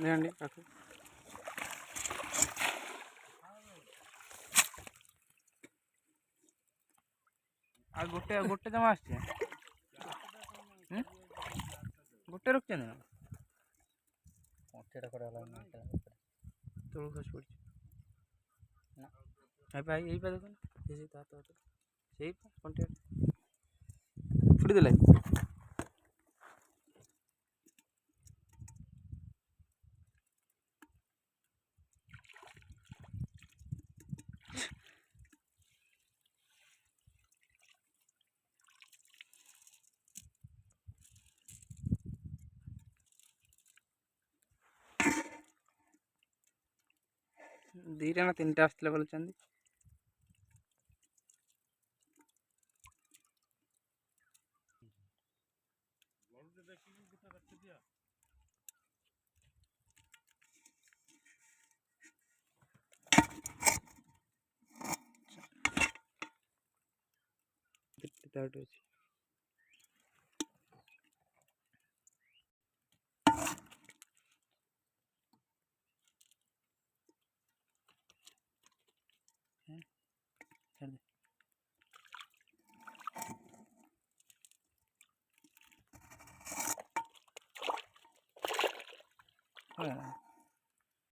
లేండి పక్కకు ଗୋଟେ ଜମା ଆସିଛି ଗୋଟେ ରଖିଛନ୍ତି ନା ତଳକୁ ଖସି ପଡ଼ିଛି ଏଇ ପା ଦେଖୁନ ସେଇ କଣ୍ଟିଆ ଫୁଟି ଦେଲା ଦୁଇଟା ନା ତିନିଟା ଆସିଥିଲେ ବୋଲୁଛନ୍ତି ଅଛି ହଁ